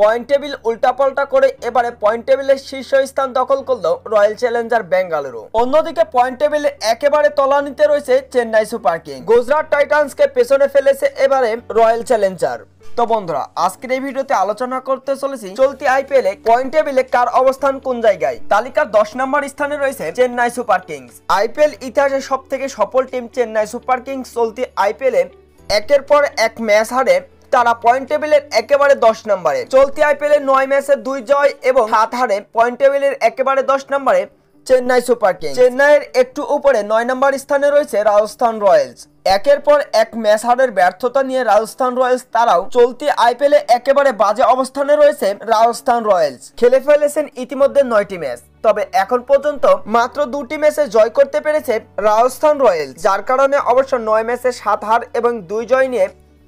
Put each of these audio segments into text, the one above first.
Point table উল্টাপাল্টা করে এবারে পয়েন্ট টেবিলের শীর্ষস্থান দখল করলো রয়্যাল চ্যালেঞ্জার বেঙ্গালুরু। অন্যদিকে পয়েন্ট টেবিলে একেবারে তলানিতে রয়েছে চেন্নাই সুপার কিংস। গুজরাট টাইটান্সকে পেছনে ফেলেছে এবারে রয়্যাল চ্যালেঞ্জার। তো বন্ধুরা, আজকের এই ভিডিওতে আলোচনা করতে চলেছি চলতি আইপিএলে পয়েন্ট টেবিলে কার অবস্থান কোন জায়গায়। তালিকার 10 নম্বর স্থানে রয়েছে চেন্নাই সুপার কিংস। আইপিএল ইতিহাসে সবথেকে সফল টিম চেন্নাই সুপার কিংস চলতি আইপিএলে একের পর এক ম্যাচ হারে তারা পয়েন্ট টেবিলের একেবারে 10 নম্বরে। চলতি আইপিএলে 9 ম্যাচে 2 জয় এবং 7 হারে পয়েন্ট টেবিলের একেবারে 10 নম্বরে চেন্নাই সুপার কিংস। চেন্নাইয়ের একটু উপরে 9 নম্বর স্থানে রয়েছে রাজস্থান রয়্যালস। একের পর এক ম্যাচ হারের ব্যর্থতা নিয়ে রাজস্থান রয়্যালস তারাও চলতি আইপিএলে একেবারে বাজে অবস্থানে রয়েছে। রাজস্থান রয়্যালস খেলে ফেলেছেন ইতিমধ্যে 9টি ম্যাচ, তবে এখন পর্যন্ত মাত্র 2টি ম্যাচে জয় করতে পেরেছে রাজস্থান রয়্যালস, যার কারণে অবশ্য 9 ম্যাচে 7 হার এবং 2 জয় নিয়ে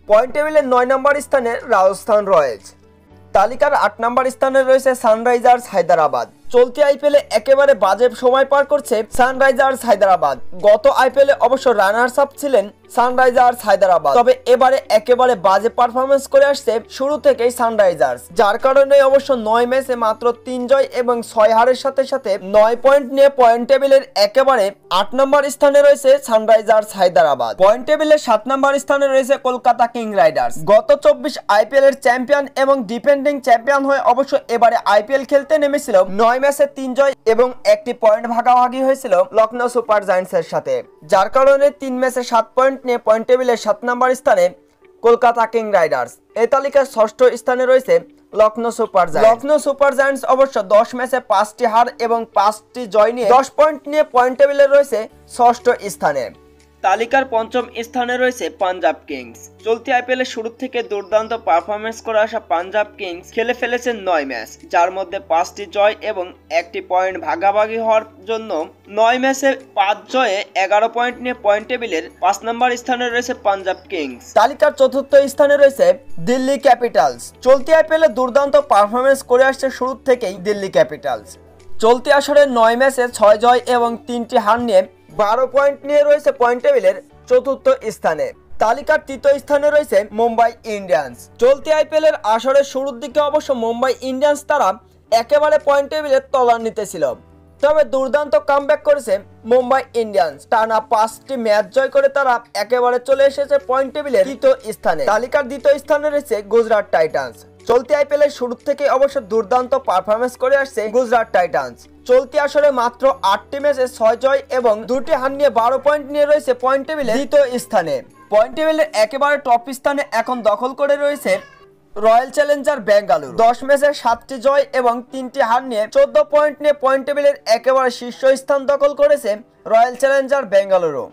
পয়েন্ট টেবিলের 9 নম্বর স্থানে রাজস্থান রয়্যালস। তালিকার 8 নম্বর স্থানে রয়েছে সানরাইজার্স হায়দ্রাবাদ। চলতি আইপিএলে একেবারে বাজে সময় পার করছে সানরাইজার্স হায়দ্রাবাদ। গত আইপিএলে অবশ্য রানার্স আপ ছিলেন সানরাইজার্স হায়দ্রাবাদ, তবে এবারে একেবারে বাজে পারফরমেন্স করে আসছে শুরু থেকেই সানরাইজার্স, যার কারণে অবশ্য 9 ম্যাচে মাত্র 3 জয় এবং 6 হারের সাথে সাথে 9 পয়েন্ট নিয়ে পয়েন্ট টেবিলের একেবারে 8 নম্বর স্থানে রয়েছে সানরাইজার্স হায়দ্রাবাদ। পয়েন্ট টেবিলের 7 নম্বর স্থানে রয়েছে কলকাতা কিং রাইডার্স। গত 24 আইপিএল এর চ্যাম্পিয়ন এবং ডিফেন্ডিং চ্যাম্পিয়ন হয়ে অবশ্য এবারে আইপিএল খেলতে নেমেছিল। 9 ম্যাচে 3 জয় এবং 1টি পয়েন্ট ভাগাভাগি হয়েছিল লখনৌ সুপার জায়ান্টসের সাথে, যার কারণে 3 ম্যাচে 7 পয়েন্ট নিয়ে পয়েন্ট টেবিলের 7 নম্বর স্থানে কলকাতা কিং রাইডার্স। এই তালিকার 6ষ্ঠ স্থানে রয়েছে Lucknow super giants. Lucknow super giants অবশ্য 10 ম্যাচে 5টি হার এবং 5টি জয় নিয়ে 10 পয়েন্ট নিয়ে পয়েন্ট টেবিলে রয়েছে 6ষ্ঠ স্থানে। তালিকার 5ম স্থানে রয়েছে পাঞ্জাব কিংস। চলতি আইপিএল এর শুরু থেকে দুর্দান্ত পারফরমেন্স করে আসা পাঞ্জাব কিংস খেলে ফেলেছেন 9 ম্যাচ, যার মধ্যে 5টি জয় এবং 1টি পয়েন্ট ভাগাভাগি হওয়ার জন্য 9 ম্যাচে 5 জয়ে 11 পয়েন্ট নিয়ে পয়েন্ট টেবিলের 5 নম্বর স্থানে রয়েছে পাঞ্জাব কিংস। তালিকার 4র্থ স্থানে রয়েছে দিল্লি ক্যাপিটালস। চলতি আইপিএল এ দুর্দান্ত পারফরমেন্স করে আসছে শুরু থেকেই দিল্লি ক্যাপিটালস। চলতি আসরে 9 ম্যাচে 6 জয় এবং 3টি হার নিয়ে 12 পয়েন্ট নিয়ে রয়েছে পয়েন্ট টেবিলের 4র্থ স্থানে। তালিকার 3য় স্থানে রয়েছে মুম্বাই ইন্ডিয়ান্স। চলতি আইপিএল এর আসরের শুরুর দিকে অবশ্য মুম্বাই ইন্ডিয়ান্স তারা একেবারে পয়েন্ট টেবিলের তলানিতে ছিল, তবে দুর্দান্ত কামব্যাক করেছে মুম্বাই ইন্ডিয়ান্স। টানা 5টি ম্যাচ জয় করে তারা একেবারে চলে এসেছে পয়েন্ট টেবিলের 3য় স্থানে। তালিকার 2য় স্থানে রয়েছে গুজরাট টাইটান্স। চলতি আইপিএল এর শুরু থেকে অবশ্য দুর্দান্ত পারফরমেন্স করে আসছে গুজরাট টাইটান্স। চলতি আসরে মাত্র 8টি ম্যাচে 6 জয় এবং 2টি হার নিয়ে 12 পয়েন্ট নিয়ে রয়েছে পয়েন্ট টেবিলের 2য় স্থানে। পয়েন্ট টেবিলের একেবারে টপ স্থানে এখন দখল করে রয়েছে রয়্যাল চ্যালেঞ্জার বেঙ্গালুরু। 10 ম্যাচে 7টি জয় এবং 3টি হার নিয়ে 14 পয়েন্ট নিয়ে পয়েন্ট টেবিলের একেবারে শীর্ষ স্থান দখল করেছে রয়্যাল চ্যালেঞ্জার বেঙ্গালুরু।